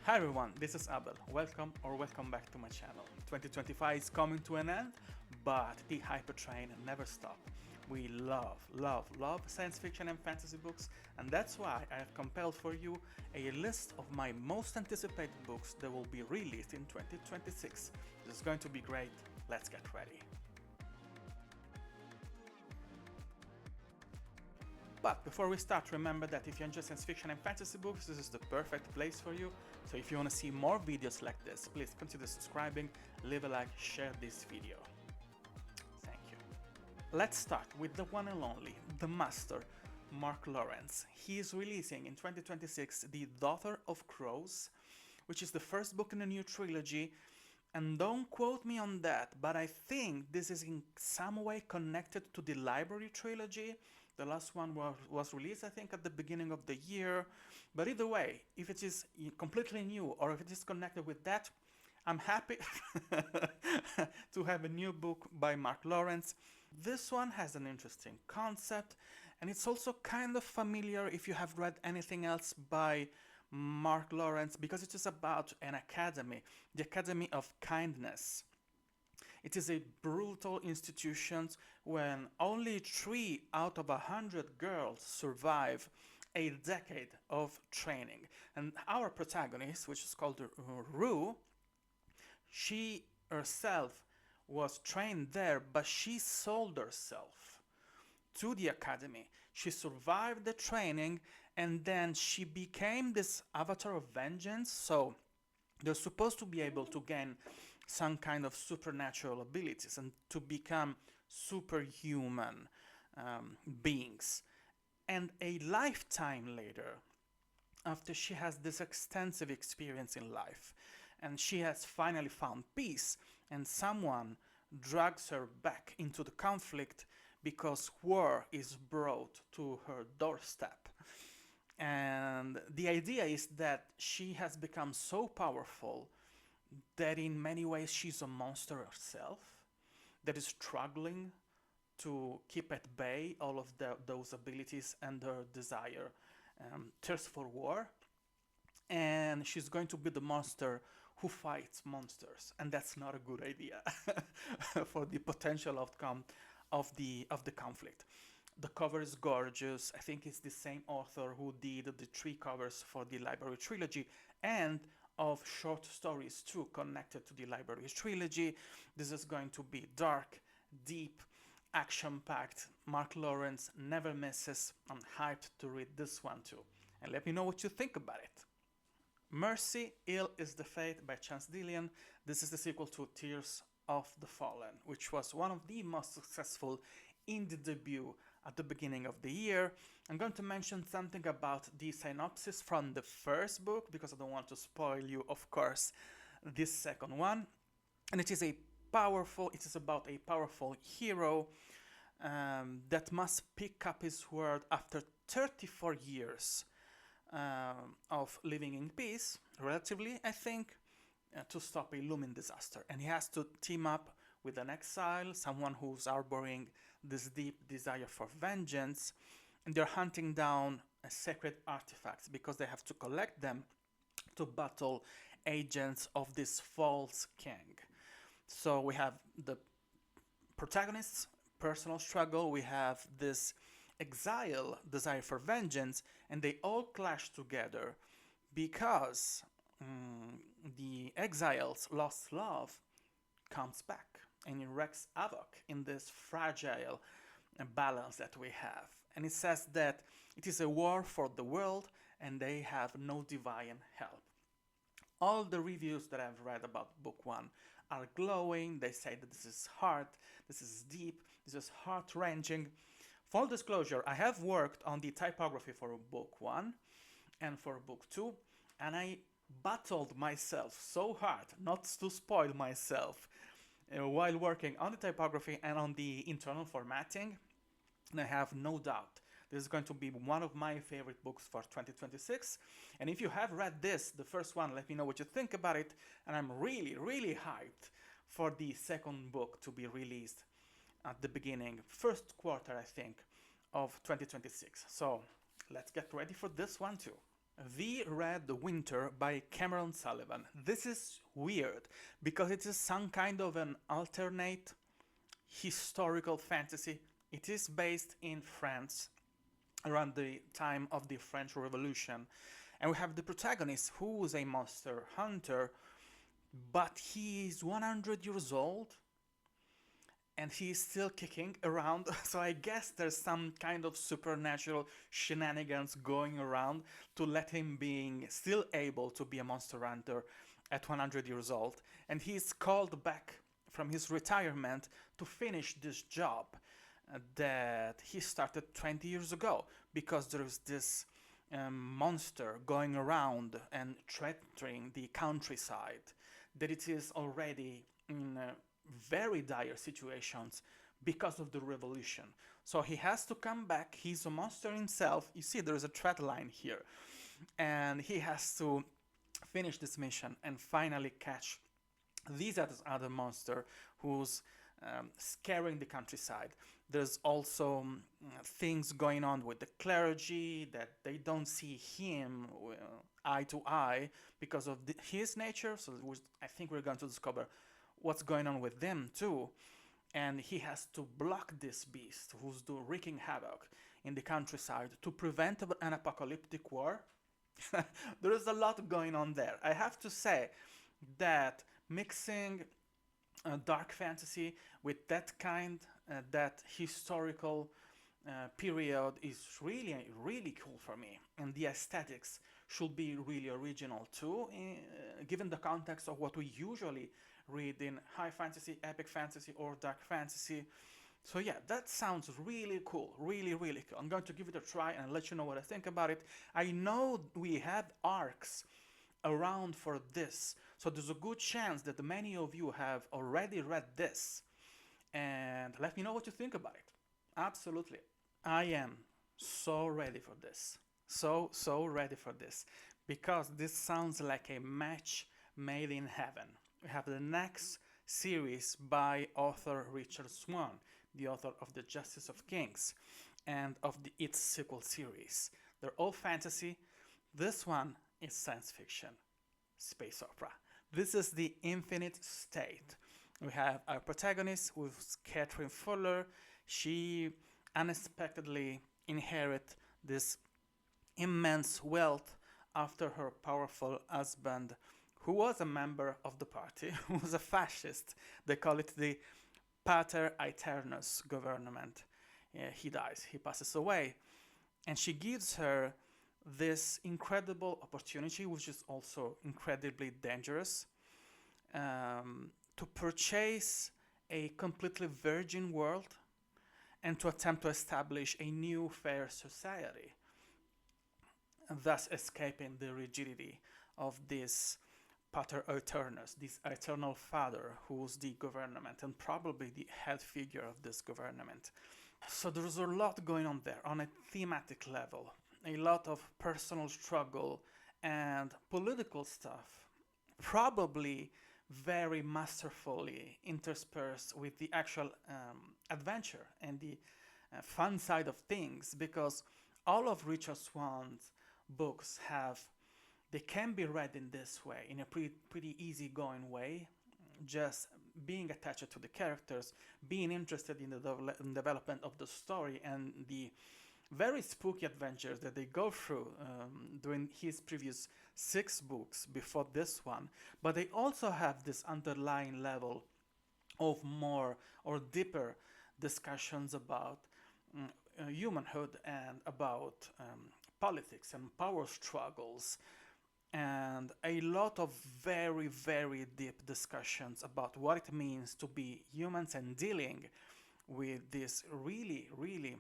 Hi everyone, this is Abel. Welcome back to my channel. 2025 is coming to an end, but the hyper train never stops. We love science fiction and fantasy books, and that's why I have compiled for you a list of my most anticipated books that will be released in 2026. This is going to be great. Let's get ready. But before we start, remember that if you enjoy science fiction and fantasy books, this is the perfect place for you. So if you want to see more videos like this, please consider subscribing, leave a like, share this video. Thank you. Let's start with the one and only, the master, Mark Lawrence. He is releasing in 2026 The Daughter of Crows, which is the first book in a new trilogy. And don't quote me on that, but I think this is in some way connected to the Library trilogy. The last one was released, I think, at the beginning of the year. But either way, if it is completely new or if it is connected with that, I'm happy to have a new book by Mark Lawrence. This one has an interesting concept, and it's also kind of familiar if you have read anything else by Mark Lawrence, because it is about an academy, the Academy of Kindness. It is a brutal institution when only 3 out of 100 girls survive a decade of training. And our protagonist, which is called Rue, she herself was trained there, but she sold herself to the academy. She survived the training, and then she became this avatar of vengeance. So they're supposed to be able to gain some kind of supernatural abilities and to become superhuman beings. And a lifetime later, after she has this extensive experience in life, and she has finally found peace, and someone drags her back into the conflict because war is brought to her doorstep. And the idea is that she has become so powerful that in many ways she's a monster herself that is struggling to keep at bay all of those abilities and her desire, thirst for war. And she's going to be the monster who fights monsters, and that's not a good idea for the potential outcome of the conflict. The cover is gorgeous. I think it's the same author who did the 3 covers for the Library trilogy and of short stories too connected to the Library trilogy. This is going to be dark, deep, action-packed. Mark Lawrence never misses. I'm hyped to read this one too. And let me know what you think about it. Mercy, Ill is the Fate by Dillon. This is the sequel to Tears of the Fallen, which was one of the most successful indie debut at the beginning of the year. I'm going to mention something about the synopsis from the first book because I don't want to spoil you, of course, this second one. And it is about a powerful hero that must pick up his word after 34 years of living in peace, relatively, I think, to stop a looming disaster. And he has to team up with an exile, someone who's harboring this deep desire for vengeance, and they're hunting down sacred artifacts because they have to collect them to battle agents of this false king. So we have the protagonist's personal struggle, we have this exile desire for vengeance, and they all clash together because the exile's lost love comes back and it wreaks havoc in this fragile balance that we have. And it says that it is a war for the world and they have no divine help. All the reviews that I've read about book 1 are glowing. They say that this is hard, this is deep, this is heart-wrenching. Full disclosure, I have worked on the typography for book 1 and for book 2, and I battled myself so hard not to spoil myself while working on the typography and on the internal formatting. And I have no doubt this is going to be one of my favorite books for 2026. And if you have read this, the first one, let me know what you think about it. And I'm really hyped for the second book to be released at the beginning, first quarter, I think, of 2026. So let's get ready for this one too. The Red Winter by Cameron Sullivan. This is weird because it is some kind of an alternate historical fantasy. It is based in France around the time of the French Revolution. And we have the protagonist who is a monster hunter, but he is 100 years old and he is still kicking around. So I guess there's some kind of supernatural shenanigans going around to let him being still able to be a monster hunter at 100 years old. And he's called back from his retirement to finish this job that he started 20 years ago, because there's this monster going around and threatening the countryside, that it is already in very dire situations because of the revolution. So he has to come back. He's a monster himself. You see, there's a thread line here. And he has to finish this mission and finally catch these other monster who's scaring the countryside. There's also things going on with the clergy, that they don't see him eye to eye because of his nature. So I think we're going to discover what's going on with them too. And he has to block this beast who's wreaking havoc in the countryside to prevent an apocalyptic war. There is a lot going on there. I have to say that mixing dark fantasy with that historical period is really, really cool for me. And the aesthetics should be really original too, given the context of what we usually read in high fantasy, epic fantasy, or dark fantasy. So yeah, that sounds really cool, really, really cool. I'm going to give it a try and let you know what I think about it. I know we have arcs around for this, so there's a good chance that many of you have already read this, and let me know what you think about it. Absolutely. I am so ready for this. So ready for this, because this sounds like a match made in heaven. We have the next series by author Richard Swan, the author of The Justice of Kings and of the It sequel series. They're all fantasy. This one is science fiction, space opera. This is the Infinite State. We have our protagonist, who's Catherine Fuller. She unexpectedly inherits this immense wealth after her powerful husband, who was a member of the party, who was a fascist. They call it the Pater Aeternus government. He dies, he passes away. And she gives her this incredible opportunity, which is also incredibly dangerous, to purchase a completely virgin world and to attempt to establish a new fair society, thus escaping the rigidity of this Pater Aeternus, this eternal father who's the government and probably the head figure of this government. So there's a lot going on there on a thematic level, a lot of personal struggle and political stuff, probably very masterfully interspersed with the actual adventure and the fun side of things, because all of Richard Swan's books they can be read in this way, in a pretty easygoing way, just being attached to the characters, being interested in the development of the story and the very spooky adventures that they go through during his previous 6 books before this one. But they also have this underlying level of more or deeper discussions about humanhood and about politics and power struggles, and a lot of very, very deep discussions about what it means to be humans and dealing with these really, really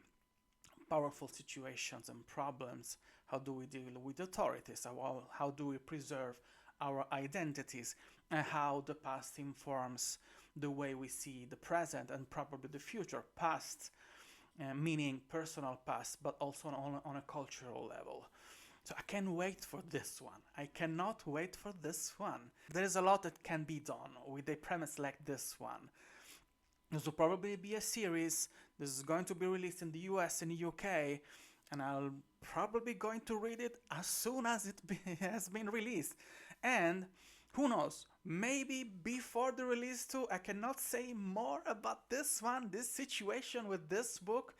powerful situations and problems. How do we deal with authorities? How do we preserve our identities? And how the past informs the way we see the present and probably the future. Past meaning personal past, but also on a cultural level. So I can't wait for this one. I cannot wait for this one. There is a lot that can be done with a premise like this one. This will probably be a series. This is going to be released in the US and the UK, and I'll probably going to read it as soon as it has been released. And who knows, maybe before the release too. I cannot say more about this one, this situation with this book,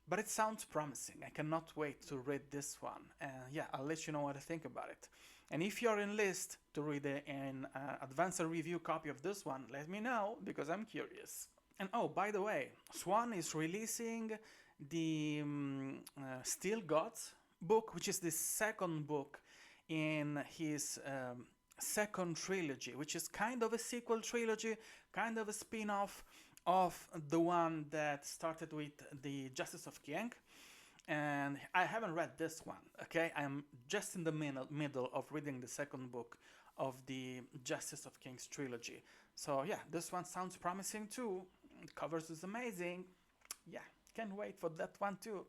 but it sounds promising. I cannot wait to read this one. Yeah, I'll let you know what I think about it. And if you're in list to read an advanced review copy of this one, let me know, because I'm curious. And oh, by the way, Swan is releasing the Steel Gods book, which is the second book in his second trilogy, which is kind of a sequel trilogy, kind of a spin-off of the one that started with the Justice of Chien. And I haven't read this one, okay? I'm just in the middle of reading the second book of the Justice of Chien's trilogy. So yeah, this one sounds promising too. The covers is amazing. Yeah, can't wait for that one too.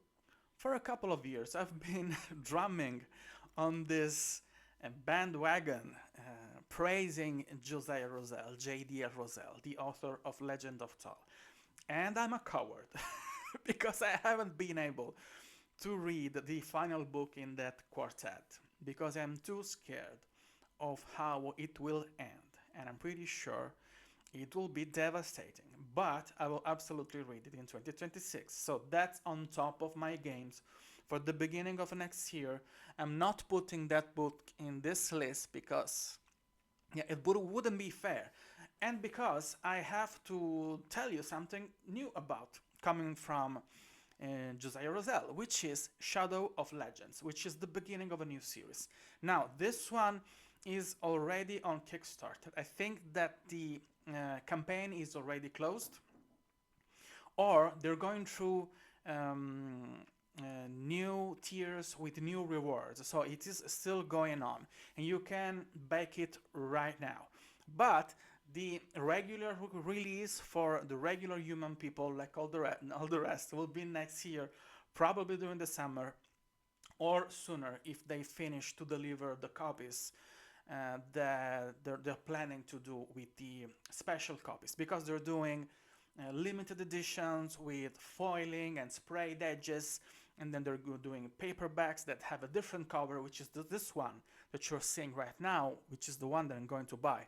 For a couple of years, I've been drumming on this bandwagon, praising Josiah Rosell, J.D.R. Rosell, the author of Legend of Tal. And I'm a coward because I haven't been able to read the final book in that quartet because I'm too scared of how it will end. And I'm pretty sure it will be devastating, but I will absolutely read it in 2026. So that's on top of my games for the beginning of next year. I'm not putting that book in this list because yeah, it wouldn't be fair. And because I have to tell you something new about coming from Josiah Rosell, which is Shadow of Legends, which is the beginning of a new series. Now, this one is already on Kickstarter. I think that the campaign is already closed, or they're going through new tiers with new rewards. So it is still going on, and you can back it right now. But the regular release for the regular human people, like all the rest, will be next year, probably during the summer or sooner if they finish to deliver the copies that they're planning to do with the special copies, because they're doing limited editions with foiling and sprayed edges, and then they're doing paperbacks that have a different cover, which is this one that you're seeing right now, which is the one that I'm going to buy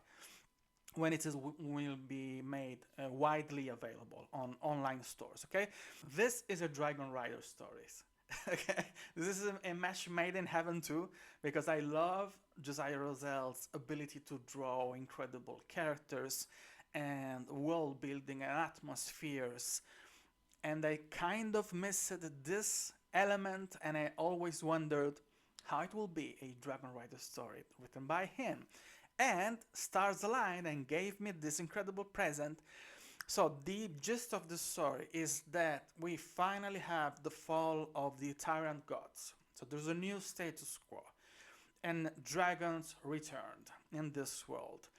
when it will be made widely available on online stores. Okay, this is a Dragon Rider stories. Okay, this is a match made in heaven too, because I love Josiah Rosell's ability to draw incredible characters and world building and atmospheres, and I kind of missed this element, and I always wondered how it will be a Dragon Rider story written by him. And stars aligned and gave me this incredible present. So the gist of the story is that we finally have the fall of the tyrant gods. So there's a new status quo, and dragons returned in this world.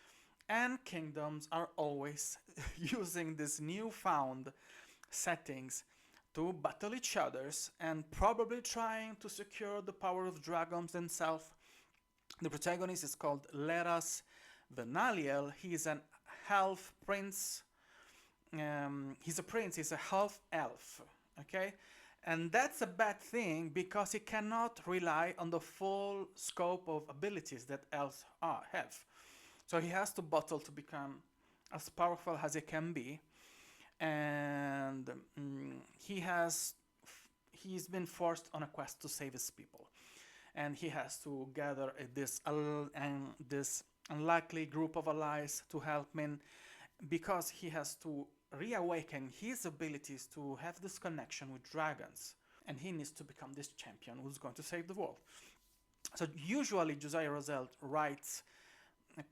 And kingdoms are always using these newfound settings to battle each others and probably trying to secure the power of dragons themselves. The protagonist is called Leras Venaliel. He is an half prince. He's a prince, he's a half elf, okay? And that's a bad thing because he cannot rely on the full scope of abilities that elves have. So he has to battle to become as powerful as he can be. And he's been forced on a quest to save his people. And he has to gather this unlikely group of allies to help him, because he has to reawaken his abilities to have this connection with dragons, and he needs to become this champion who's going to save the world. So usually Josiah Rosell writes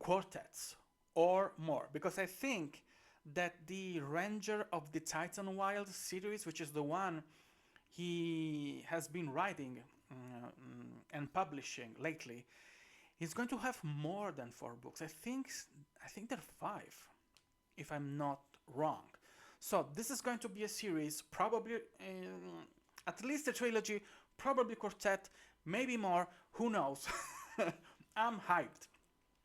quartets or more, because I think that the Ranger of the Titan Wild series, which is the one he has been writing and publishing lately, he's going to have more than 4 books. I think there are 5, if I'm not wrong. So this is going to be a series, probably at least a trilogy, probably quartet, maybe more, who knows. I'm hyped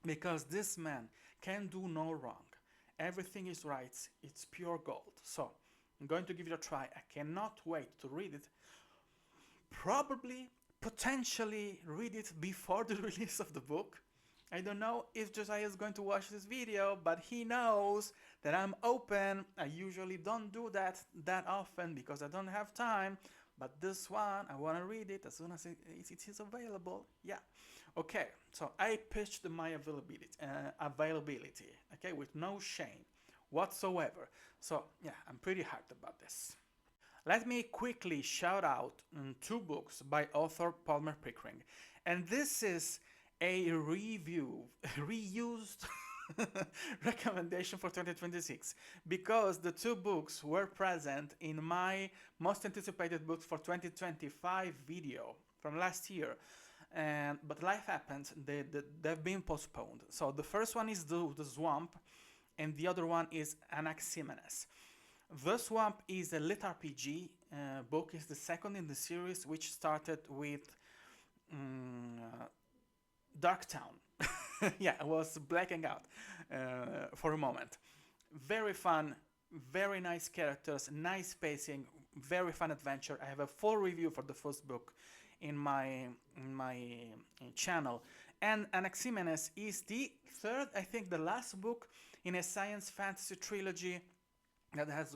because this man can do no wrong. Everything is right, it's pure gold. So I'm going to give it a try. I cannot wait to read it. Probably potentially read it before the release of the book. I don't know if Josiah is going to watch this video, but he knows that I'm open. I usually don't do that often because I don't have time. But this one, I want to read it as soon as it is available. Yeah. Okay, so I pitched my availability, okay, with no shame whatsoever. So yeah, I'm pretty hyped about this. Let me quickly shout out two books by author Palmer Pickering. And this is a reused recommendation for 2026 because the two books were present in my most anticipated books for 2025 video from last year. But life happened, they've been postponed. So the first one is the Swamp, and the other one is Anaximenes. The Swamp is a lit RPG book. It's the second in the series, which started with Darktown. Yeah, I was blacking out for a moment. Very fun, very nice characters, nice pacing, very fun adventure. I have a full review for the first book in my channel. And Anaximenes is the third, I think the last book in a science fantasy trilogy that has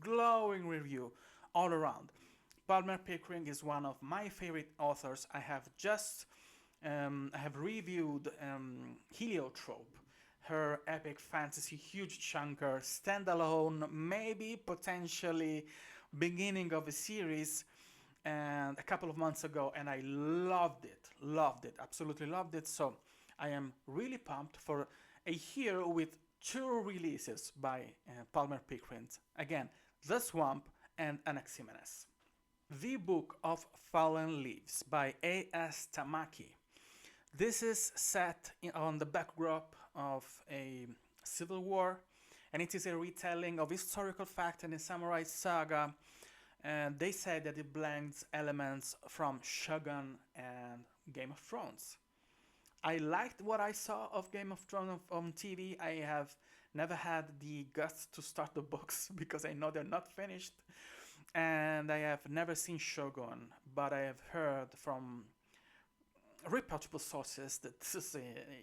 glowing review all around. Palmer Pickering is one of my favorite authors. I have reviewed Heliotrope, her epic fantasy huge chunker, standalone, maybe potentially beginning of a series, and a couple of months ago, and I loved it, absolutely loved it. So I am really pumped for a year with two releases by Palmer Pickering. Again, The Swamp and Anaximenes. The Book of Fallen Leaves by A.S. Tamaki. This is set on the backdrop of a civil war, and it is a retelling of historical fact and a samurai saga. And they say that it blends elements from Shogun and Game of Thrones. I liked what I saw of Game of Thrones on TV. I have never had the guts to start the books because I know they're not finished. And I have never seen Shogun, but I have heard from reputable sources that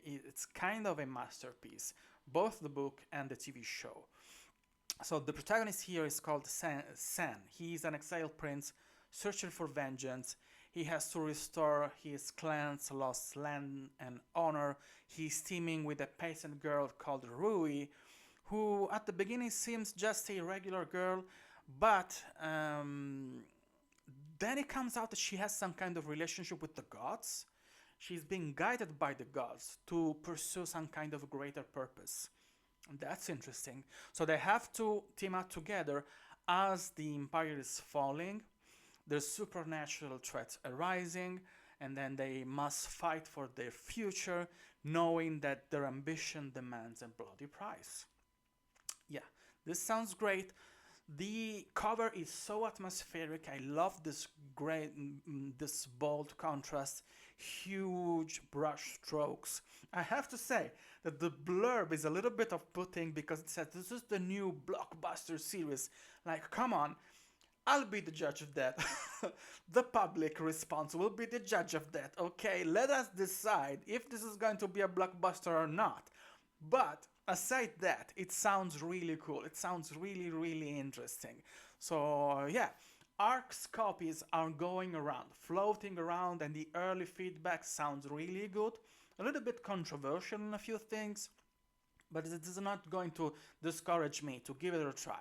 it's kind of a masterpiece, both the book and the TV show. So the protagonist here is called San. He is an exiled prince searching for vengeance. He has to restore his clan's lost land and honor. He's teaming with a peasant girl called Rui, who at the beginning seems just a regular girl, but then it comes out that she has some kind of relationship with the gods. She's being guided by the gods to pursue some kind of greater purpose. That's interesting. So they have to team up together as the empire is falling. There's supernatural threats arising, and then they must fight for their future, knowing that their ambition demands a bloody price. Yeah, this sounds great. The cover is so atmospheric. I love this this bold contrast, huge brush strokes. I have to say that the blurb is a little bit off-putting because it says this is the new blockbuster series. Like, come on, I'll be the judge of that. The public response will be the judge of that. Okay, let us decide if this is going to be a blockbuster or not. But aside that, it sounds really cool. It sounds really, really interesting. So yeah, ARC's copies are going around, floating around, and the early feedback sounds really good. A little bit controversial in a few things, but it is not going to discourage me to give it a try.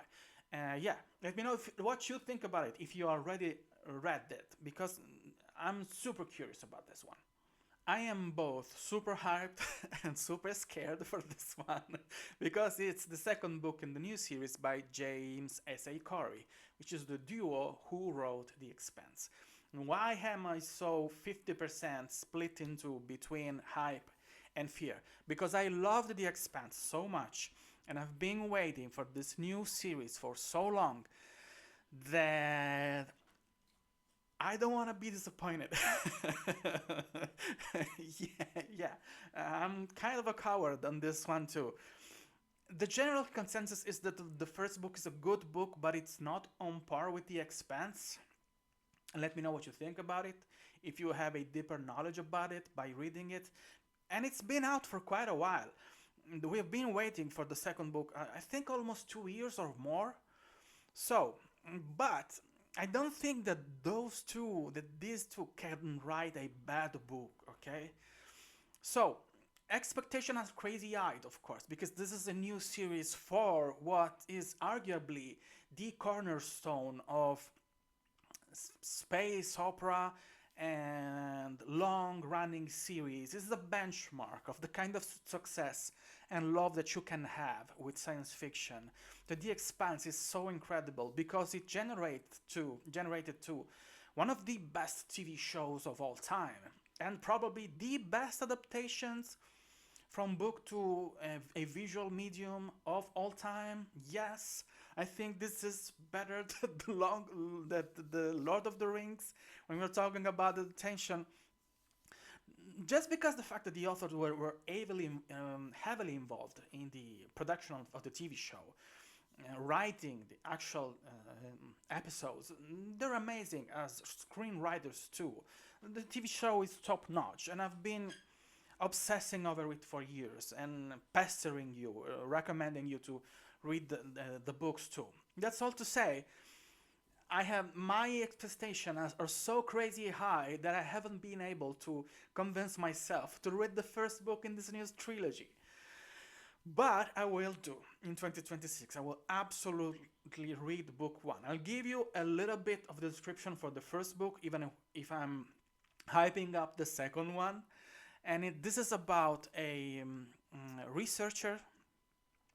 Yeah, let me know what you think about it, if you already read it, because I'm super curious about this one. I am both super hyped and super scared for this one because it's the second book in the new series by James S.A. Corey, which is the duo who wrote The Expanse. Why am I so 50% split into between hype and fear? Because I loved The Expanse so much, and I've been waiting for this new series for so long that I don't want to be disappointed. Yeah. I'm kind of a coward on this one too. The general consensus is that the first book is a good book, but it's not on par with The Expanse. And let me know what you think about it. if you have a deeper knowledge about it by reading it. And it's been out for quite a while. We've been waiting for the second book, I think almost 2 years or more. So, but I don't think that these two can write a bad book, okay? So, expectation are crazy eyed, of course, because this is a new series for what is arguably the cornerstone of space opera and long running series. This is a benchmark of the kind of success and love that you can have with science fiction. The Expanse is so incredible because it generated to one of the best TV shows of all time, and probably the best adaptations from book to a visual medium of all time. Yes, I think this is better than the Lord of the Rings when we're talking about the attention. Just because the fact that the authors were heavily involved in the production of the TV show, writing the actual episodes, they're amazing as screenwriters too. The TV show is top notch, and I've been obsessing over it for years and pestering you, recommending you to read the books too. That's all to say, I have my expectations are so crazy high that I haven't been able to convince myself to read the first book in this new trilogy. But I will do in 2026. I will absolutely read book one. I'll give you a little bit of the description for the first book, even if I'm hyping up the second one. And this is about a researcher.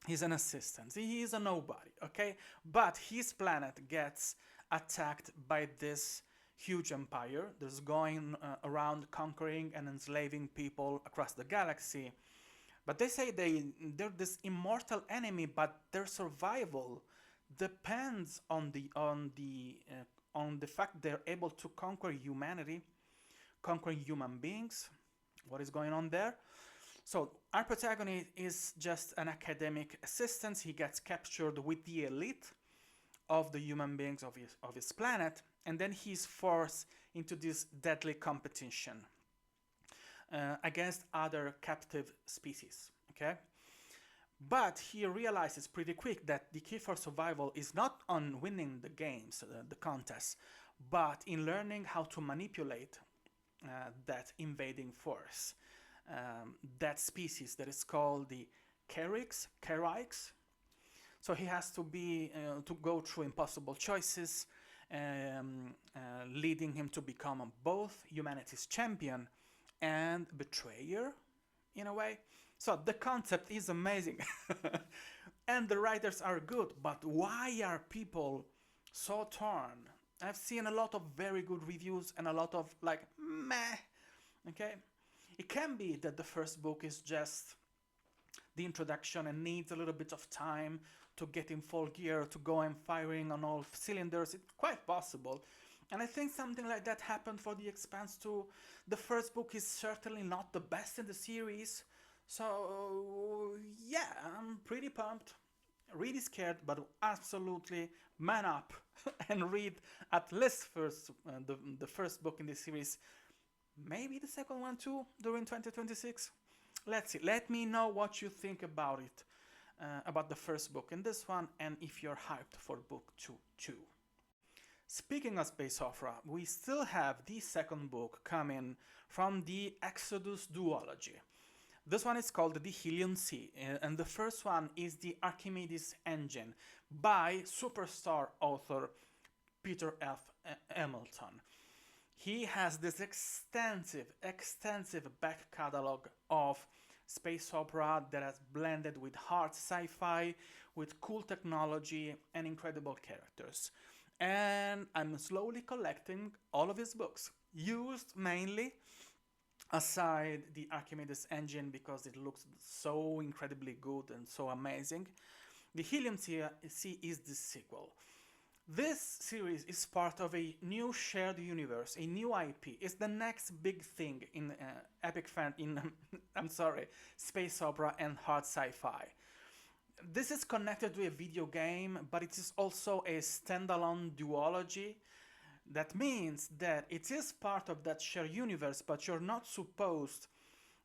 He's an assistant. He is a nobody, okay? But his planet gets attacked by this huge empire that's going around conquering and enslaving people across the galaxy. But they say they're this immortal enemy, but their survival depends on the fact they're able to conquer humanity, conquering human beings. What is going on there? So our protagonist is just an academic assistant. He gets captured with the elite of the human beings of his planet, and then he's forced into this deadly competition against other captive species, okay? But he realizes pretty quick that the key for survival is not on winning the games, the contests, but in learning how to manipulate that invading force, that species that is called the Kerix. So he has to to go through impossible choices, leading him to become both humanity's champion and betrayer, in a way. So the concept is amazing, and the writers are good. But why are people so torn? I've seen a lot of very good reviews and a lot of like meh. Okay, it can be that the first book is just the introduction and needs a little bit of time to get in full gear, to go and firing on all cylinders. It's quite possible. And I think something like that happened for The Expanse too. The first book is certainly not the best in the series. So yeah, I'm pretty pumped. Really scared, but absolutely man up and read at least the first book in this series. Maybe the second one too during 2026. Let's see. Let me know what you think about it, about the first book in this one, and if you're hyped for book 2 too. Speaking of space opera, we still have the second book coming from the Exodus duology. This one is called the Helium Sea, and the first one is the Archimedes Engine by superstar author Peter F. Hamilton. He has this extensive back catalog of space opera that has blended with hard sci-fi, with cool technology and incredible characters. And I'm slowly collecting all of his books, used mainly aside the Archimedes Engine because it looks so incredibly good and so amazing. The Helium Sea is the sequel. This series is part of a new shared universe, a new IP. It's the next big thing in space opera and hard sci-fi. This is connected to a video game, but it is also a standalone duology That means that it is part of that shared universe, but you're not supposed,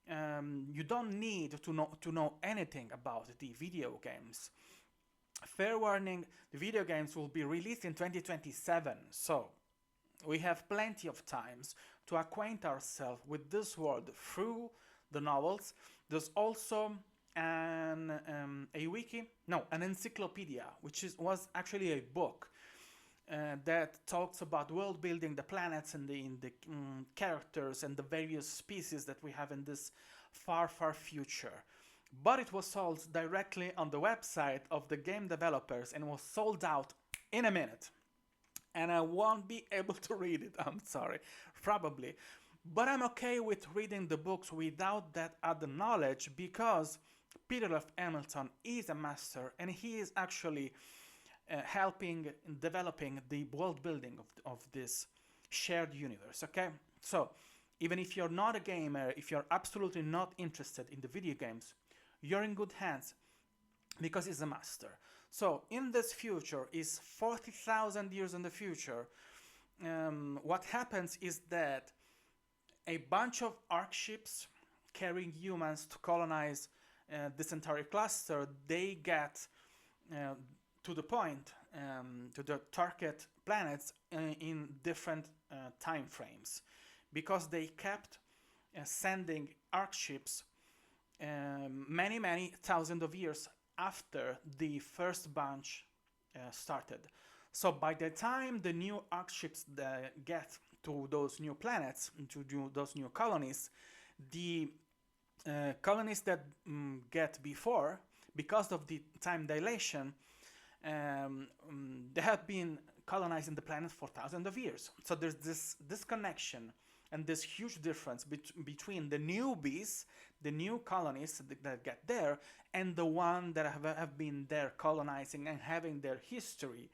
you don't need to know anything about the video games. Fair warning, the video games will be released in 2027, so we have plenty of times to acquaint ourselves with this world through the novels. There's also an encyclopedia, which was actually a book that talks about world building, the planets and the characters and the various species that we have in this far, far future. But it was sold directly on the website of the game developers and was sold out in a minute. And I won't be able to read it, I'm sorry, probably. But I'm okay with reading the books without that other knowledge, because Peter F. Hamilton is a master and he is actually helping in developing the world building of this shared universe, okay? So, even if you're not a gamer, if you're absolutely not interested in the video games, you're in good hands, because he's a master. So, in this future, is 40,000 years in the future, what happens is that a bunch of arc ships carrying humans to colonize this entire cluster, they get to the point, to the target planets in different time frames, because they kept sending arc ships many thousands of years after the first bunch started. So by the time the new arc ships get to those new planets, to those new colonies, the colonies that get before, because of the time dilation, they have been colonizing the planet for thousands of years. So there's this disconnection and this huge difference between the newbies, the new colonies that get there, and the one that have been there colonizing and having their history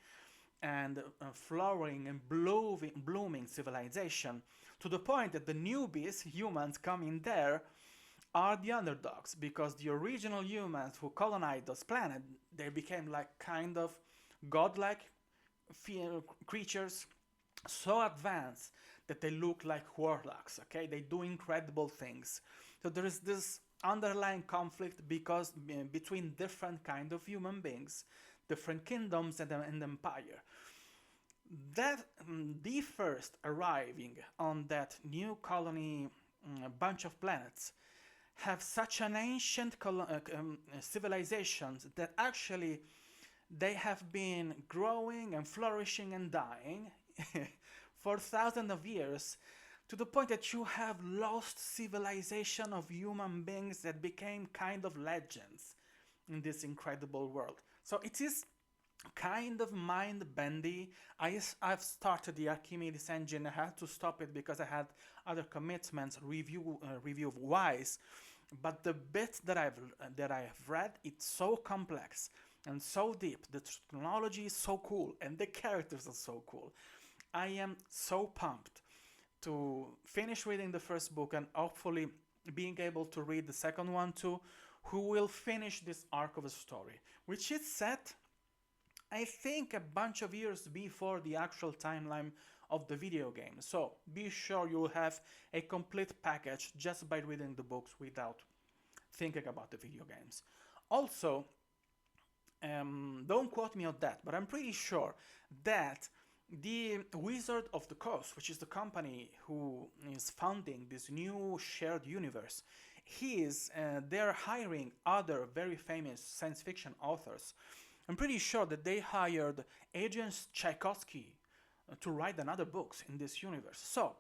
and flowering and blooming civilization, to the point that the newbies, humans coming there, are the underdogs, because the original humans who colonized those planets, they became like kind of godlike creatures, so advanced that they look like warlocks, okay? They do incredible things. So there is this underlying conflict because between different kind of human beings, different kingdoms and empire. That the first arriving on that new colony bunch of planets have such an ancient civilizations that actually they have been growing and flourishing and dying for thousands of years, to the point that you have lost civilization of human beings that became kind of legends in this incredible world. So it is kind of mind-bendy. I've started the Archimedes engine. I had to stop it because I had other commitments, review wise. But the bit that I have read, it's so complex and so deep. The technology is so cool and the characters are so cool. I am so pumped to finish reading the first book and hopefully being able to read the second one too, who will finish this arc of a story, which is set, I think, a bunch of years before the actual timeline of the video game. So be sure you will have a complete package just by reading the books without thinking about the video games. Also, don't quote me on that, but I'm pretty sure that the Wizard of the Coast, which is the company who is founding this new shared universe, they're hiring other very famous science fiction authors. I'm pretty sure that they hired Agent Tchaikovsky to write another books in this universe. So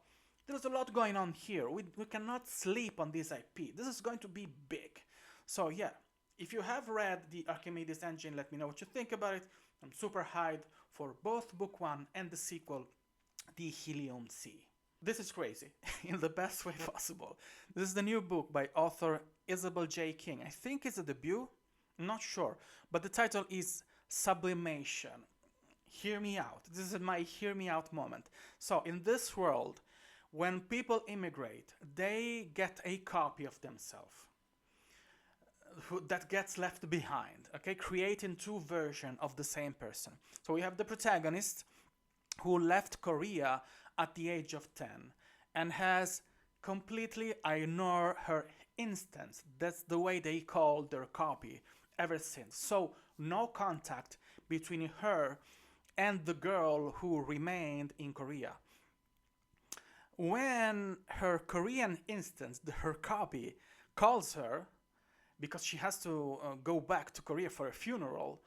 there's a lot going on here. We cannot sleep on this IP. This is going to be big. So yeah, if you have read the Archimedes engine, let me know what you think about it. I'm super hyped for both book 1 and the sequel, the Helium Sea. This is crazy, in the best way possible. This is the new book by author Isabel J. King. I think it's a debut, I'm not sure, but the title is Sublimation. Hear me out. This is my hear me out moment. So in this world, when people immigrate, they get a copy of themselves that gets left behind, okay, creating two versions of the same person. So we have the protagonist, who left Korea at the age of 10 and has completely ignored her instance. That's the way they call their copy ever since. So, no contact between her and the girl who remained in Korea. When her Korean instance, her copy, calls her because she has to go back to Korea for a funeral,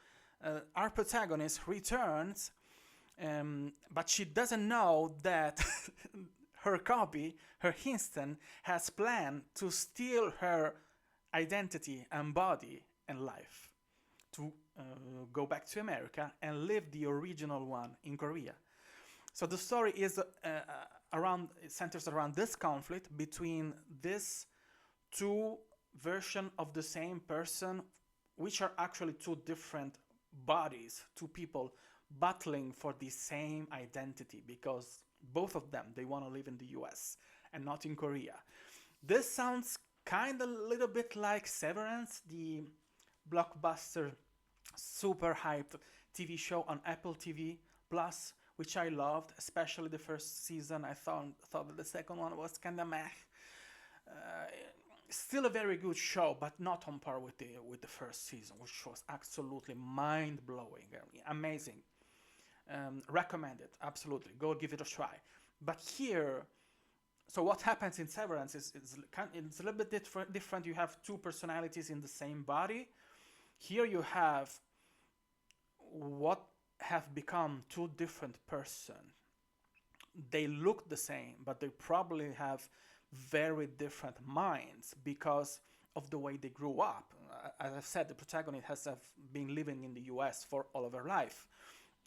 our protagonist returns, but she doesn't know that her copy, her instant, has planned to steal her identity and body and life to go back to America and live the original one in Korea. So the story is centers around this conflict between these two versions of the same person, which are actually two different bodies, two people battling for the same identity because both of them, they want to live in the US and not in Korea. This sounds kind of a little bit like Severance, the blockbuster, super hyped TV show on Apple TV Plus, which I loved, especially the first season. I thought that the second one was kind of meh. Still a very good show, but not on par with the first season, which was absolutely mind-blowing, amazing. Recommended, absolutely. Go give it a try. But here, so what happens in Severance is it's a little bit different. You have two personalities in the same body. Here you have what have become two different persons. They look the same, but they probably have very different minds because of the way they grew up. As I've said, the protagonist has been living in the US for all of her life,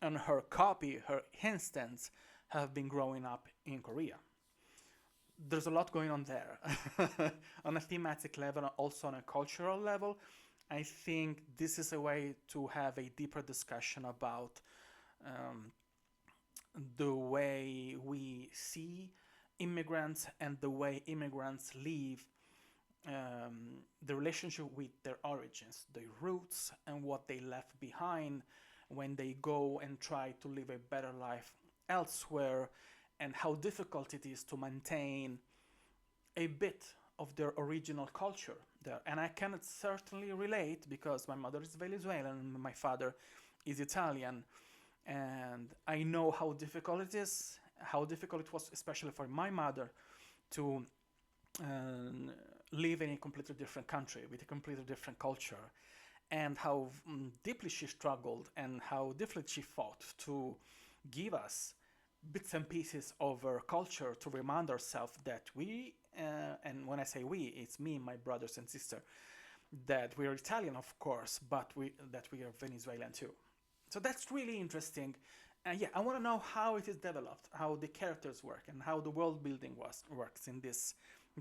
and her copy, her instance, have been growing up in Korea. There's a lot going on there on a thematic level, also on a cultural level. I think this is a way to have a deeper discussion about the way we see immigrants and the way immigrants live, the relationship with their origins, their roots, and what they left behind when they go and try to live a better life elsewhere, and how difficult it is to maintain a bit of their original culture there. And I can certainly relate because my mother is Venezuelan and my father is Italian, and I know how difficult it is, how difficult it was, especially for my mother, to live in a completely different country with a completely different culture, and how deeply she struggled and how deeply she fought to give us bits and pieces of her culture to remind ourselves that we, and when I say we, it's me, my brothers and sister, that we are Italian, of course, but that we are Venezuelan too. So that's really interesting. And yeah, I want to know how it is developed, how the characters work, and how the world building works in this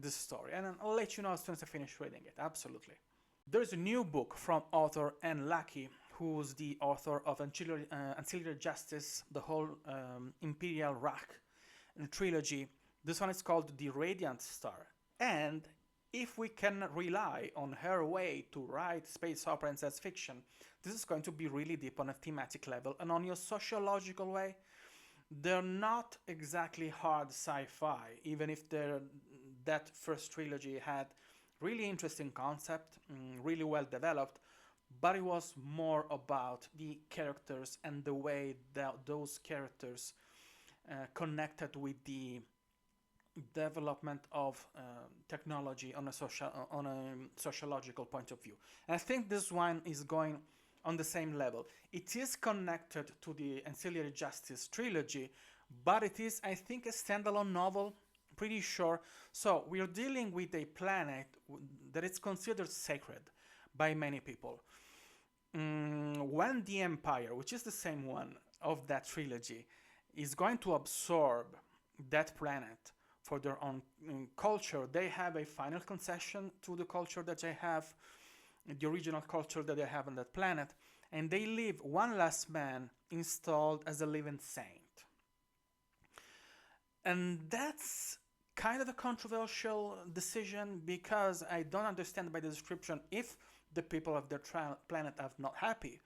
story. And I'll let you know as soon as I finish reading it, absolutely. There's a new book from author Leckie, who's the author of Ancillary Justice, the whole Imperial Rack trilogy. This one is called The Radiant Star. And if we can rely on her way to write space opera and science fiction, this is going to be really deep on a thematic level and on your sociological way. They're not exactly hard sci-fi, even if that first trilogy had really interesting concept, really well developed, but it was more about the characters and the way that those characters connected with the development of technology on a sociological point of view. And I think this one is going on the same level. It is connected to the Ancillary Justice trilogy, but it is, I think, a standalone novel, pretty sure. So we are dealing with a planet that is considered sacred by many people. When the Empire, which is the same one of that trilogy, is going to absorb that planet for their own culture, they have a final concession to the culture that they have, the original culture that they have on that planet, and they leave one last man installed as a living saint. And that's kind of a controversial decision because I don't understand by the description if the people of their planet are not happy,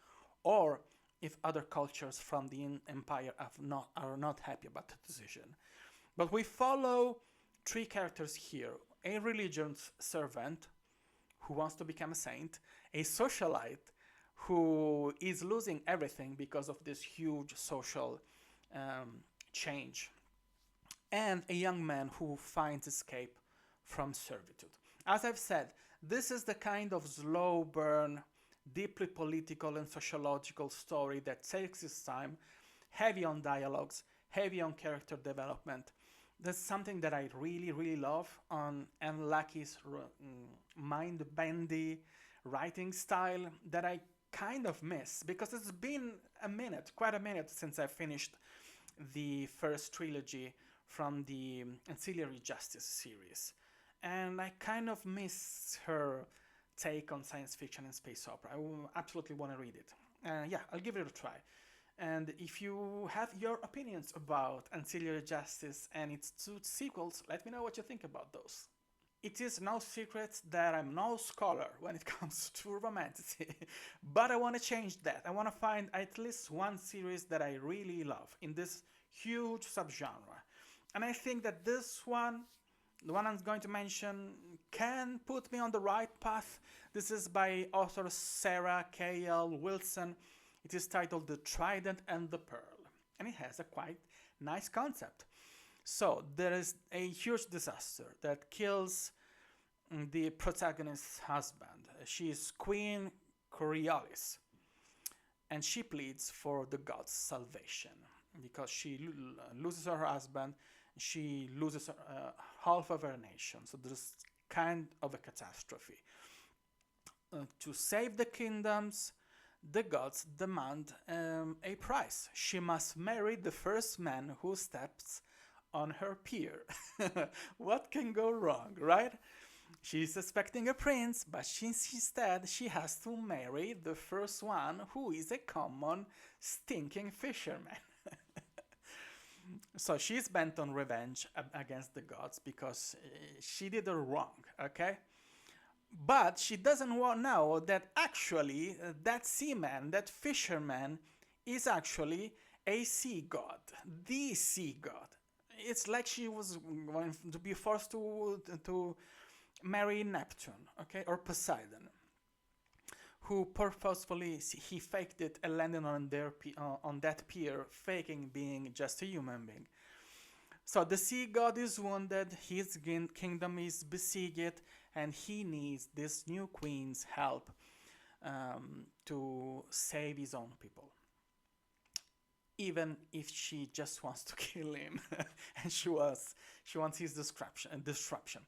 or if other cultures from the empire are not happy about the decision. But we follow three characters here: a religious servant who wants to become a saint, a socialite who is losing everything because of this huge social change, and a young man who finds escape from servitude. As I've said, this is the kind of slow burn, deeply political and sociological story that takes its time, heavy on dialogues, heavy on character development. That's something that I really, really love on Leckie's mind-bendy writing style that I kind of miss, because it's been quite a minute since I finished the first trilogy from the Ancillary Justice series. And I kind of miss her take on science fiction and space opera. I absolutely want to read it. Yeah, I'll give it a try. And if you have your opinions about Ancillary Justice and its two sequels, let me know what you think about those. It is no secret that I'm no scholar when it comes to romanticy, but I want to change that. I want to find at least one series that I really love in this huge subgenre. And I think that this one, the one I'm going to mention, can put me on the right path. This is by author Sarah K.L. Wilson. It is titled The Trident and the Pearl, and it has a quite nice concept. So there is a huge disaster that kills the protagonist's husband. She is Queen Coriolis, and she pleads for the gods' salvation because she loses her husband. She loses half of her nation, so there's kind of a catastrophe. To save the kingdoms, the gods demand a price. She must marry the first man who steps on her pier. What can go wrong, right? She's expecting a prince, but instead she has to marry the first one, who is a common stinking fisherman. So she's bent on revenge against the gods because she did her wrong, okay? But she doesn't know that actually that seaman, that fisherman, is actually a sea god, the sea god. It's like she was going to be forced to marry Neptune, okay, or Poseidon, who purposefully, he faked it and landed on that pier, faking being just a human being. So the sea god is wounded, his kingdom is besieged, and he needs this new queen's help to save his own people. Even if she just wants to kill him, and she wants his disruption.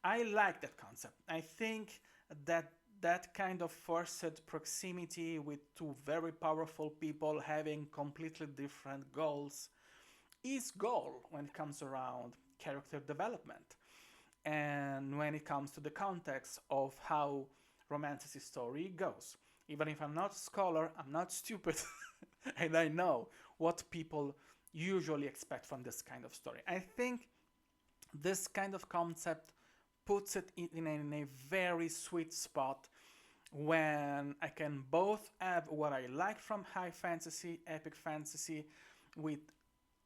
I like that concept. I think that kind of forced proximity with two very powerful people having completely different goals is goal when it comes around character development and when it comes to the context of how romantic story goes. Even if I'm not a scholar, I'm not stupid, and I know what people usually expect from this kind of story. I think this kind of concept puts it in a very sweet spot when I can both have what I like from high fantasy, epic fantasy, with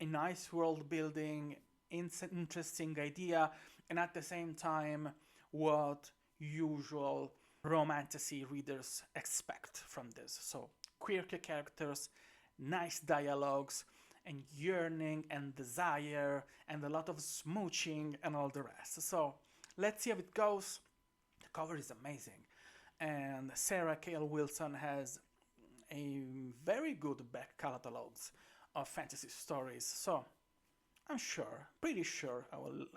a nice world building, interesting idea, and at the same time what usual romantasy readers expect from this. So quirky characters, nice dialogues, and yearning and desire, and a lot of smooching and all the rest. So let's see how it goes. The cover is amazing, and Sarah K.L. Wilson has a very good back catalogs of fantasy stories, so I'm pretty sure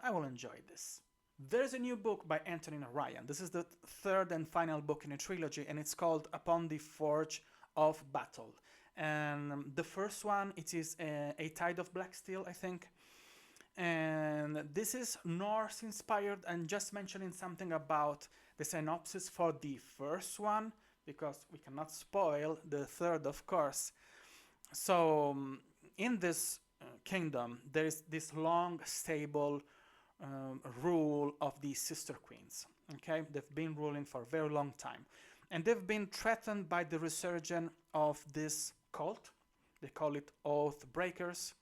I will enjoy this. There's a new book by Anthony Narayan. This is the third and final book in a trilogy, and it's called Upon the Forge of Battle. And the first one, it is a Tide of Black Steel, I think. And this is Norse inspired, and just mentioning something about the synopsis for the first one, because we cannot spoil the third, of course. So in this kingdom, there is this long, stable rule of the sister queens. Okay, they've been ruling for a very long time, and they've been threatened by the resurgence of this cult. They call it Oath Breakers.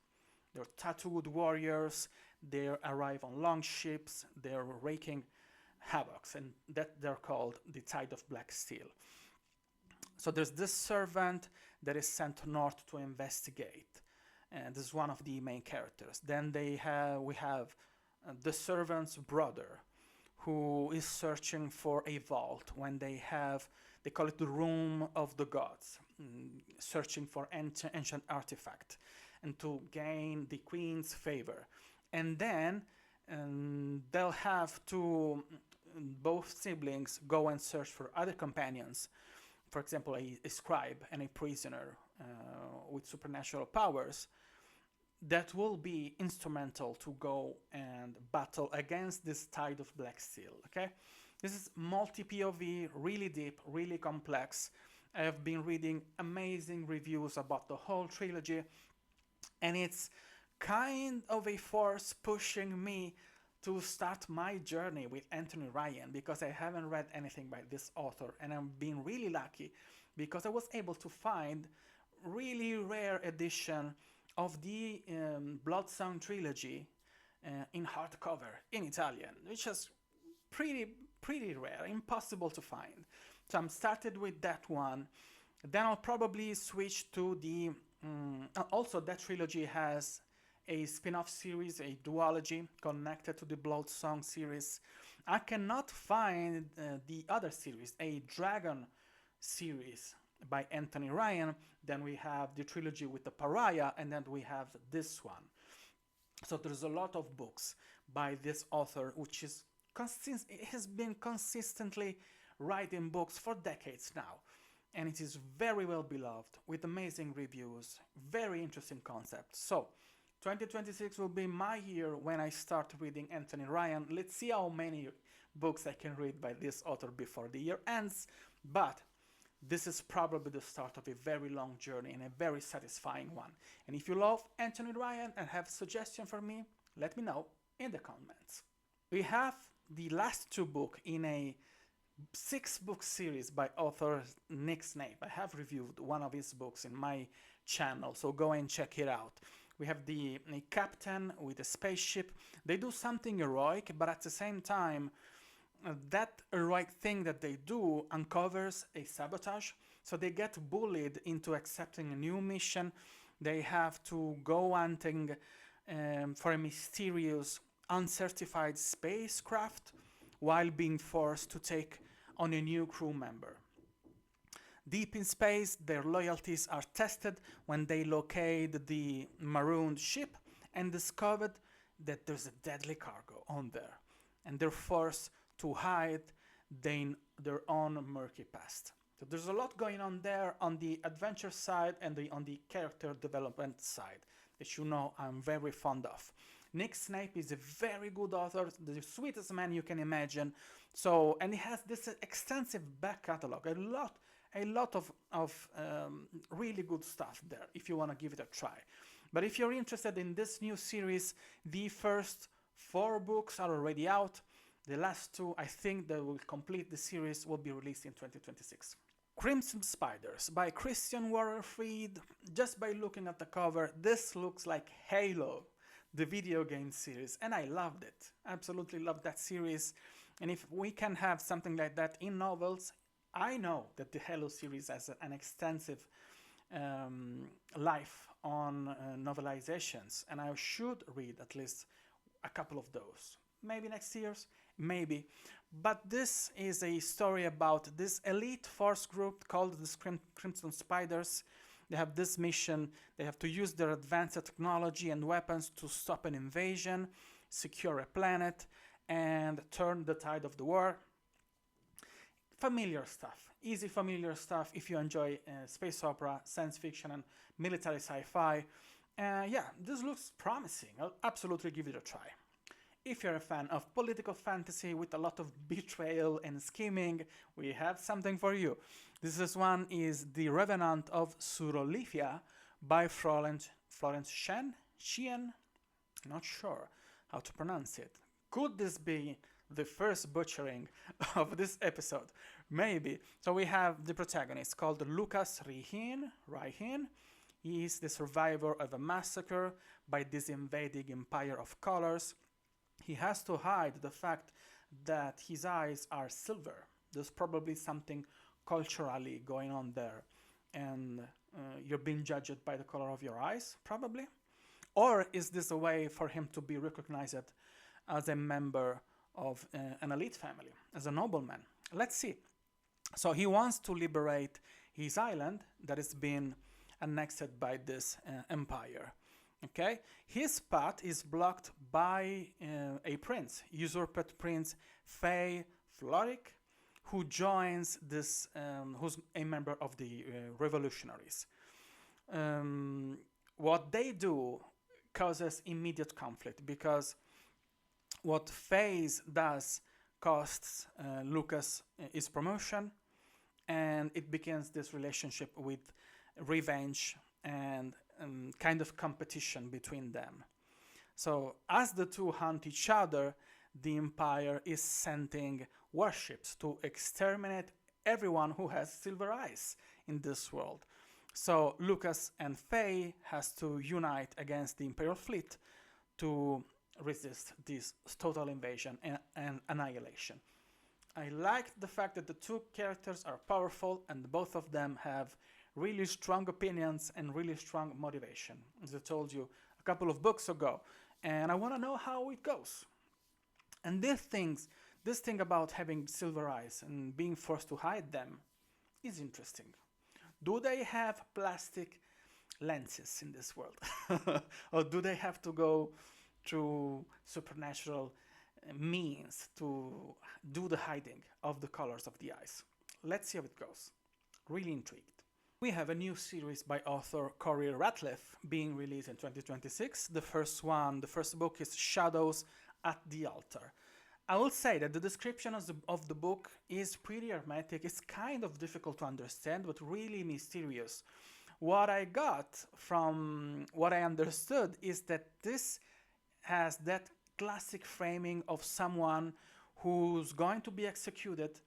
They're tattooed warriors. They arrive on long ships. They're raking havocs, and that they're called the Tide of Black Steel. So there's this servant that is sent north to investigate, and this is one of the main characters. Then we have the servant's brother, who is searching for a vault when they call it the Room of the Gods, searching for ancient artifact, and to gain the queen's favor. And then they'll have to, both siblings, go and search for other companions, for example, a scribe and a prisoner with supernatural powers, that will be instrumental to go and battle against this Tide of Black Steel, okay? This is multi-POV, really deep, really complex. I have been reading amazing reviews about the whole trilogy, and it's kind of a force pushing me to start my journey with Anthony Ryan, because I haven't read anything by this author, and I'm being really lucky because I was able to find really rare edition of the Bloodsong trilogy in hardcover in Italian, which is pretty rare, impossible to find. So I'm started with that one. Then I'll probably switch to the also that trilogy has a spin-off series, a duology connected to the Bloodsong series. I cannot find the other series, a Dragon series by Anthony Ryan. Then we have the trilogy with the Pariah, and then we have this one. So there's a lot of books by this author, which is has been consistently writing books for decades now, and it is very well beloved with amazing reviews, very interesting concepts. So 2026 will be my year when I start reading Anthony Ryan. Let's see how many books I can read by this author before the year ends, but this is probably the start of a very long journey and a very satisfying one. And if you love Anthony Ryan and have suggestions for me, let me know in the comments. We have the last two books in a 6-book series by author Nick Snape. I have reviewed one of his books in my channel, so go and check it out. We have a captain with a spaceship. They do something heroic, but at the same time, that heroic thing that they do uncovers a sabotage. So they get bullied into accepting a new mission. They have to go hunting for a mysterious, uncertified spacecraft while being forced to take on a new crew member. Deep in space, their loyalties are tested when they locate the marooned ship and discovered that there's a deadly cargo on there, and they're forced to hide their own murky past. So there's a lot going on there on the adventure side and on the character development side that you know I'm very fond of. Nick Snape is a very good author, the sweetest man you can imagine. So, and he has this extensive back catalog, a lot of really good stuff there if you want to give it a try. But if you're interested in this new series, the first 4 books are already out. The last 2, I think that will complete the series, will be released in 2026. Crimson Spiders by Christian Warren-Freed. Just by looking at the cover, this looks like Halo, the video game series, and I loved it. Absolutely loved that series. And if we can have something like that in novels, I know that the Halo series has an extensive life on novelizations, and I should read at least a couple of those. Maybe next year's, maybe. But this is a story about this elite force group called the Crimson Spiders. They have this mission. They have to use their advanced technology and weapons to stop an invasion, secure a planet, and turn the tide of the war. Familiar stuff, easy familiar stuff if you enjoy space opera, science fiction, and military sci-fi. Yeah, this looks promising. I'll absolutely give it a try. If you're a fan of political fantasy with a lot of betrayal and scheming, we have something for you. This one is The Revenant of Surolifia by Florence Chien? Not sure how to pronounce it. Could this be the first butchering of this episode? Maybe. So we have the protagonist called Lucas Raihin. He is the survivor of a massacre by this invading empire of colors. He has to hide the fact that his eyes are silver. There's probably something culturally going on there. And you're being judged by the color of your eyes, probably. Or is this a way for him to be recognized as a member of an elite family, as a nobleman? Let's see. So he wants to liberate his island that has been annexed by this empire. Okay, his path is blocked by a prince, usurped Prince Fay Floric, who joins this, who's a member of the revolutionaries. What they do causes immediate conflict because what Faye does costs Lucas his promotion, and it begins this relationship with revenge and kind of competition between them. So as the two hunt each other, the Empire is sending warships to exterminate everyone who has silver eyes in this world. So Lucas and Faye has to unite against the Imperial fleet to resist this total invasion and annihilation. I like the fact that the two characters are powerful and both of them have really strong opinions and really strong motivation, as I told you a couple of books ago, and I want to know how it goes. And this thing about having silver eyes and being forced to hide them is interesting. Do they have plastic lenses in this world? Or do they have to go through supernatural means to do the hiding of the colors of the eyes? Let's see how it goes. Really intrigued. We have a new series by author Corey Ratliff being released in 2026. The first book is Shadows at the Altar. I will say that the description of the book is pretty hermetic. It's kind of difficult to understand, but really mysterious. What I got from what I understood is that this has that classic framing of someone who's going to be executed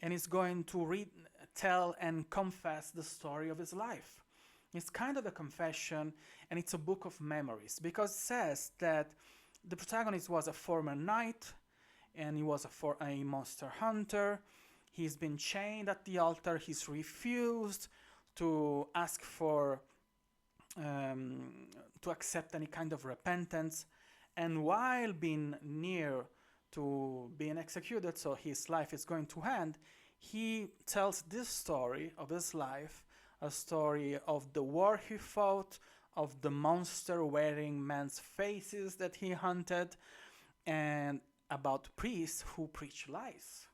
and is going to tell and confess the story of his life. It's kind of a confession, and it's a book of memories, because it says that the protagonist was a former knight, and he was a monster hunter. He's been chained at the altar. He's refused to ask for, to accept any kind of repentance. And while being near to being executed, so his life is going to end, he tells this story of his life, a story of the war he fought, of the monster wearing men's faces that he hunted, and about priests who preach lies.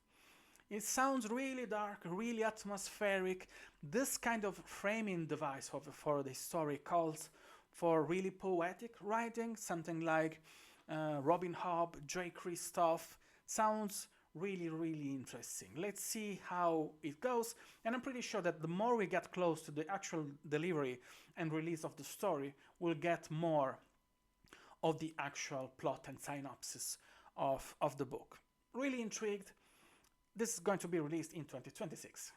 It sounds really dark, really atmospheric. This kind of framing device for the story calls for really poetic writing, something like Robin Hobb, J. Christoph. Sounds really, really interesting. Let's see how it goes, and I'm pretty sure that the more we get close to the actual delivery and release of the story, we'll get more of the actual plot and synopsis of the book. Really intrigued. This is going to be released in 2026.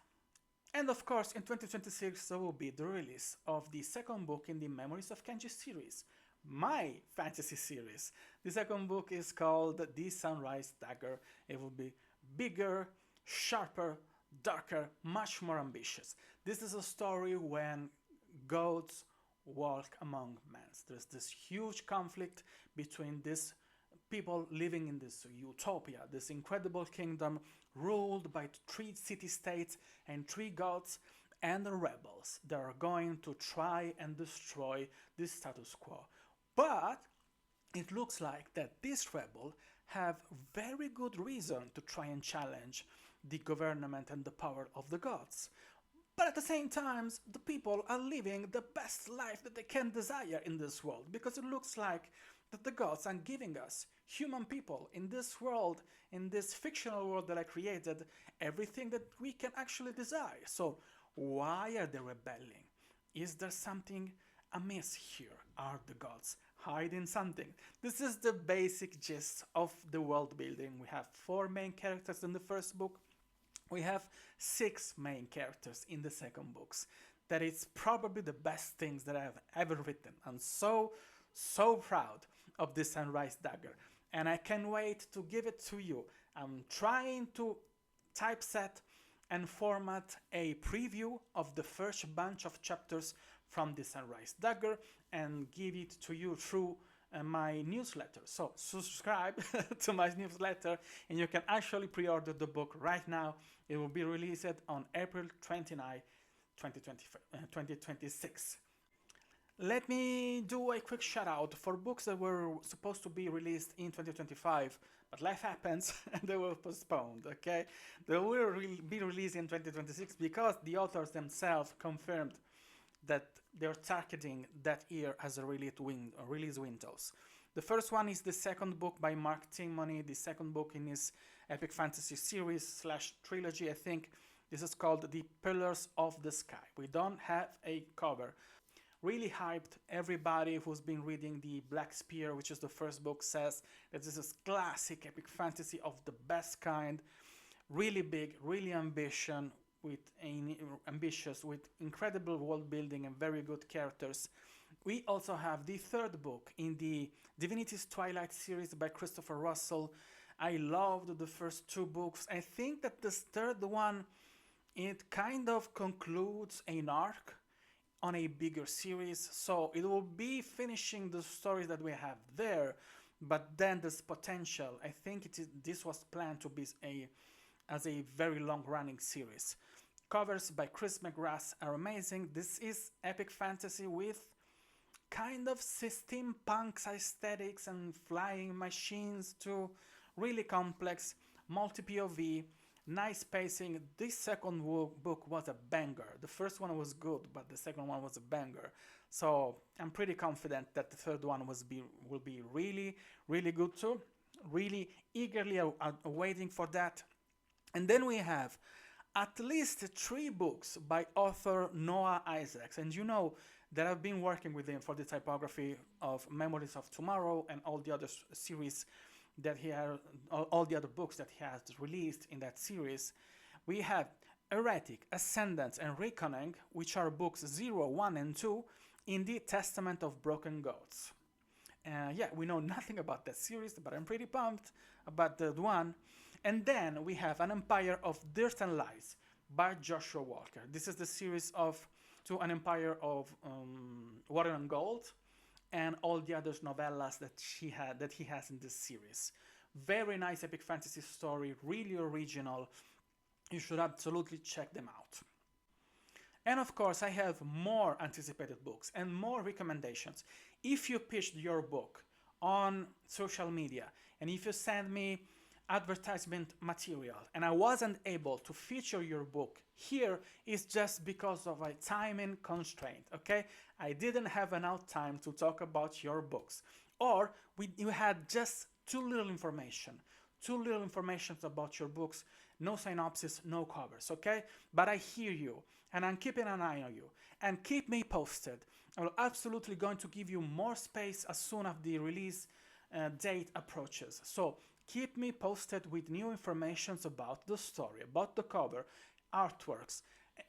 And of course, in 2026 there will be the release of the second book in the Memories of Kenji series, my fantasy series. The second book is called The Sunrise Dagger. It will be bigger, sharper, darker, much more ambitious. This is a story when gods walk among men. There's this huge conflict between these people living in this utopia, this incredible kingdom ruled by 3 city-states and 3 gods, and the rebels that are going to try and destroy this status quo. But it looks like that these rebels have very good reason to try and challenge the government and the power of the gods. But at the same time, the people are living the best life that they can desire in this world, because it looks like that the gods are giving us, human people, in this world, in this fictional world that I created, everything that we can actually desire. So why are they rebelling? Is there something amiss here? Are the gods hiding something? This is the basic gist of the world building. We have 4 main characters in the first book. We have 6 main characters in the second books. That is probably the best things that I have ever written. I'm so proud of this Sunrise Dagger, and I can't wait to give it to you. I'm trying to typeset and format a preview of the first bunch of chapters from the Sunrise Dagger and give it to you through my newsletter. So subscribe to my newsletter and you can actually pre-order the book right now. It will be released on April 29, 2026. Let me do a quick shout out for books that were supposed to be released in 2025, but life happens and they were postponed, okay? They will be released in 2026 because the authors themselves confirmed that they're targeting that year as a release windows. The first one is the second book by Mark Timmony, the second book in his epic fantasy series / trilogy, I think. This is called The Pillars of the Sky. We don't have a cover. Really hyped. Everybody who's been reading the Black Spear, which is the first book, says that this is classic epic fantasy of the best kind. Really big, really ambitious, with incredible world building and very good characters. We also have the third book in the Divinity's Twilight series by Christopher Rosell. I loved the first 2 books. I think that this third one, it kind of concludes an arc on a bigger series, so it will be finishing the stories that we have there, but then there's potential. I think this was planned to be as a very long-running series. Covers by Chris McGrath are amazing. This is epic fantasy with kind of steampunk aesthetics and flying machines to really complex, multi-POV, nice pacing. This second book was a banger. The first one was good, but the second one was a banger. So I'm pretty confident that the third one will be really, really good too. Really eagerly waiting for that. And then we have at least 3 books by author Noah Isaacs. And you know that I've been working with him for the typography of Memories of Tomorrow and all the other series that he has, all the other books that he has released in that series. We have Heretic, Ascendance, and Reckoning, which are books 0, 1, and 2 in the Testament of Broken Gods. Yeah, we know nothing about that series, but I'm pretty pumped about that one. And then we have An Empire of Dirt and Lies by Joshua Walker. This is the series to An Empire of Water and Gold and all the other novellas that he has in this series. Very nice epic fantasy story, really original. You should absolutely check them out. And of course, I have more anticipated books and more recommendations. If you pitched your book on social media and if you send me advertisement material and I wasn't able to feature your book here, is just because of a timing constraint, okay? I didn't have enough time to talk about your books, or you had just too little information about your books, no synopsis, no covers, okay? But I hear you and I'm keeping an eye on you, and keep me posted. I'm absolutely going to give you more space as soon as the release date approaches. So keep me posted with new information about the story, about the cover, artworks,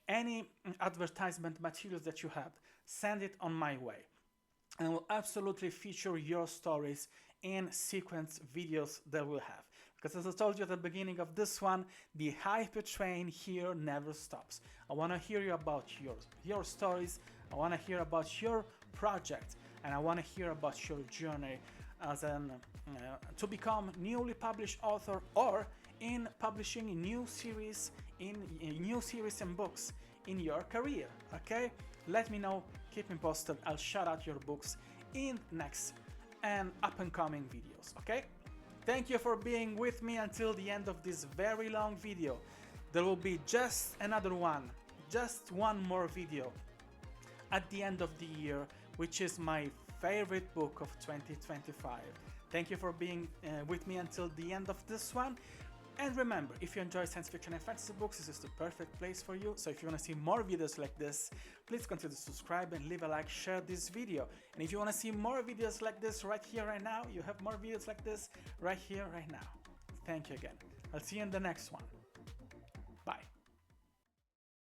any advertisement materials that you have. Send it on my way. And I will absolutely feature your stories in sequence videos that we'll have. Because as I told you at the beginning of this one, the hype train here never stops. I want to hear about your stories, I want to hear about your project, and I want to hear about your journey as to become newly published author, or in publishing new series and books in your career, okay? Let me know, keep me posted. I'll shout out your books in next and up and coming videos, okay? Thank you for being with me until the end of this very long video. There will be just one more video at the end of the year, which is my favorite book of 2025. Thank you for being with me until the end of this one. And remember, if you enjoy science fiction and fantasy books, this is the perfect place for you. So if you want to see more videos like this, please consider subscribe and leave a like, share this video. And if you want to see more videos like this right here, right now, you have more videos like this right here, right now. Thank you again. I'll see you in the next one.